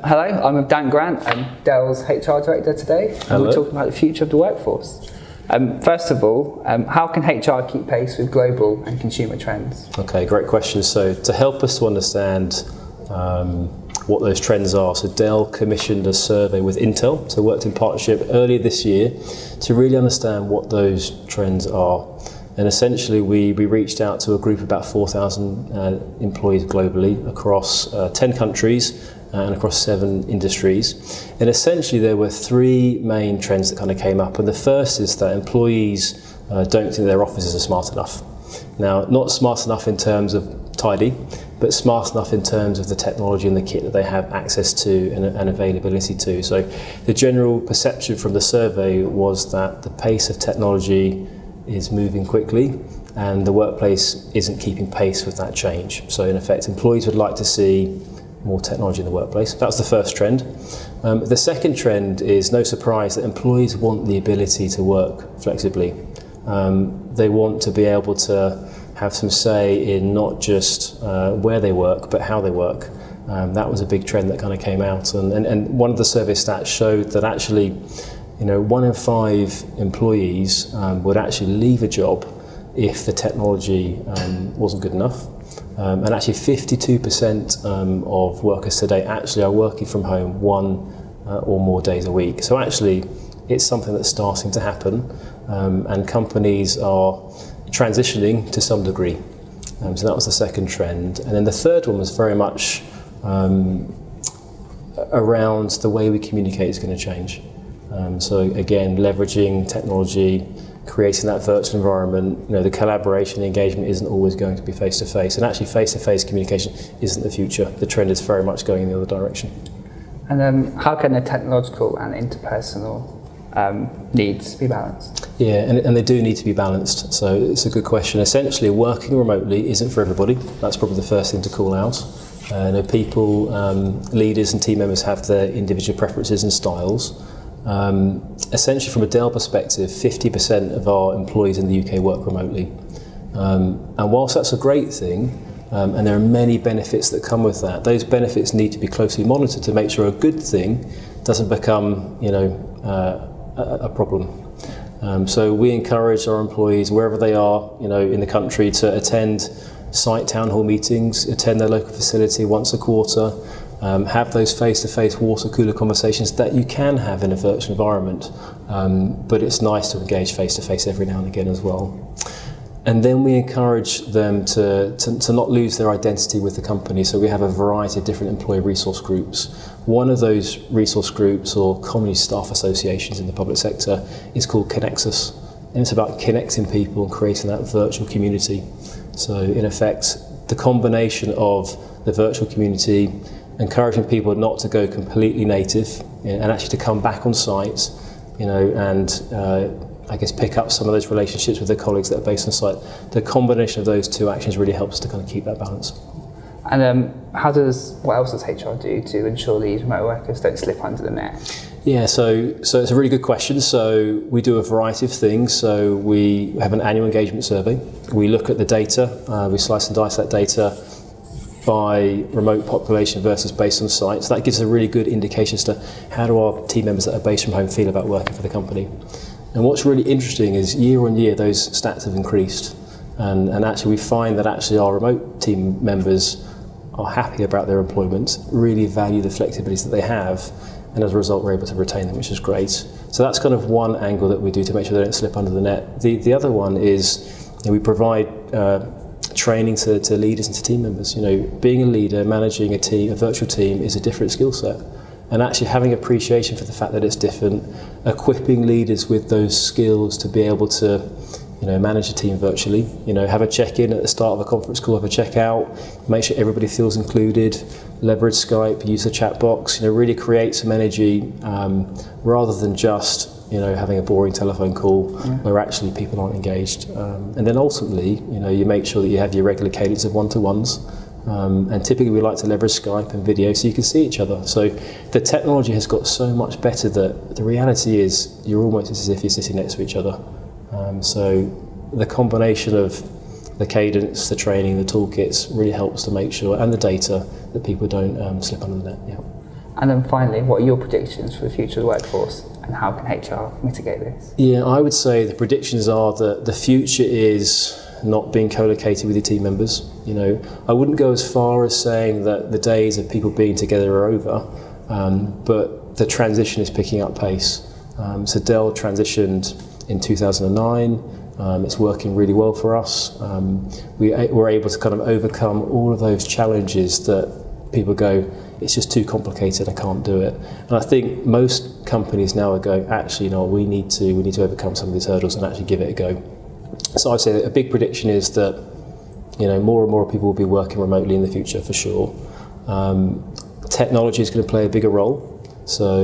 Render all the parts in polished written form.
Hello, I'm with Dan Grant. I'm Dell's HR Director today. And we're talking about the future of the workforce. First of all, how can HR keep pace with global and consumer trends? Okay, great question. So to help us to understand what those trends are, so Dell commissioned a survey with Intel, so worked in partnership earlier this year to really understand what those trends are. And essentially we reached out to a group of about 4,000 employees globally across 10 countries and across 7 industries. And essentially there were 3 main trends that kind of came up. And the first is that employees don't think their offices are smart enough. Now, not smart enough in terms of tidy, but smart enough in terms of the technology and the kit that they have access to and availability to. So the general perception from the survey was that the pace of technology is moving quickly and the workplace isn't keeping pace with that change. So in effect, employees would like to see more technology in the workplace. That was the first trend. The second trend is no surprise that employees want the ability to work flexibly. They want to be able to have some say in not just where they work, but how they work. That was a big trend that kind of came out. And one of the survey stats showed that actually, 1 in 5 employees would actually leave a job if the technology wasn't good enough. And actually 52% of workers today actually are working from home 1 or more days a week. So actually it's something that's starting to happen, and companies are transitioning to some degree. So that was the second trend. And then the third one was very much around the way we communicate is going to change. So again, leveraging technology, creating that virtual environment, the collaboration, the engagement isn't always going to be face-to-face. And actually face-to-face communication isn't the future. The trend is very much going in the other direction. And how can the technological and interpersonal needs be balanced? Yeah, and they do need to be balanced. So it's a good question. Essentially, working remotely isn't for everybody. That's probably the first thing to call out. People, leaders and team members have their individual preferences and styles. Essentially, from a Dell perspective, 50% of our employees in the UK work remotely. And whilst that's a great thing, and there are many benefits that come with that, those benefits need to be closely monitored to make sure a good thing doesn't become, a problem. So we encourage our employees, wherever they are, in the country, to attend site town hall meetings, attend their local facility once a quarter, have those face-to-face water cooler conversations that you can have in a virtual environment, but it's nice to engage face-to-face every now and again as well. And then we encourage them to not lose their identity with the company, so we have a variety of different employee resource groups. One of those resource groups, or community staff associations in the public sector, is called Connexus, and it's about connecting people and creating that virtual community. So in effect, the combination of the virtual community, encouraging people not to go completely native and actually to come back on site, and I guess pick up some of those relationships with their colleagues that are based on site. The combination of those 2 actions really helps to kind of keep that balance. And what else does HR do to ensure these remote workers don't slip under the net? Yeah, so it's a really good question. So we do a variety of things. So we have an annual engagement survey. We look at the data, we slice and dice that data by remote population versus based on site. So that gives a really good indication as to how do our team members that are based from home feel about working for the company. And what's really interesting is year on year those stats have increased, and actually we find that actually our remote team members are happy about their employment, really value the flexibilities that they have, and as a result we're able to retain them, which is great. So that's kind of one angle that we do to make sure they don't slip under the net. The other one is we provide training to leaders and to team members. Being a leader, managing a virtual team is a different skill set. And actually having appreciation for the fact that it's different, equipping leaders with those skills to be able to, manage a team virtually. Have a check-in at the start of a conference call, have a check-out, make sure everybody feels included, leverage Skype, use the chat box, really create some energy rather than just, having a boring telephone call where actually people aren't engaged. And then ultimately, you make sure that you have your regular cadence of one-to-ones. And typically we like to leverage Skype and video so you can see each other. So the technology has got so much better that the reality is you're almost as if you're sitting next to each other. So the combination of the cadence, the training, the toolkits really helps to make sure, and the data, that people don't slip under the net. Yeah. And then finally, what are your predictions for the future of the workforce, and how can HR mitigate this? Yeah, I would say the predictions are that the future is not being co-located with your team members. You know, I wouldn't go as far as saying that the days of people being together are over, but the transition is picking up pace. So Dell transitioned in 2009. It's working really well for us. We were able to kind of overcome all of those challenges that people go, it's just too complicated, I can't do it. And I think most companies now are going, actually, no, we need to overcome some of these hurdles and actually give it a go. So I'd say that a big prediction is that, you know, more and more people will be working remotely in the future for sure. Technology is going to play a bigger role. So,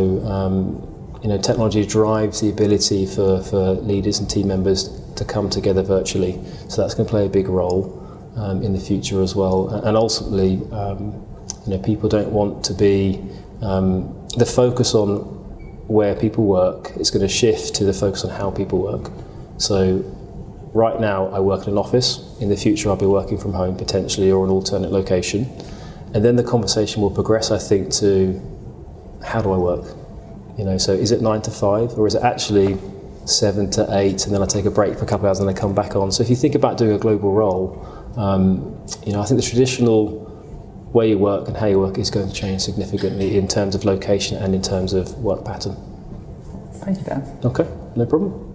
you know, technology drives the ability for leaders and team members to come together virtually. So that's going to play a big role in the future as well. And ultimately, you know, people don't want to be, the focus on where people work is going to shift to the focus on how people work. So right now I work in an office. In the future I'll be working from home potentially, or an alternate location. And then the conversation will progress, I think, to how do I work? You know, so is it 9 to 5, or is it actually 7 to 8, and then I take a break for a couple of hours and then I come back on? So if you think about doing a global role, you know, I think the traditional way you work and how you work is going to change significantly in terms of location and in terms of work pattern. Thank you, Dan. Okay, no problem.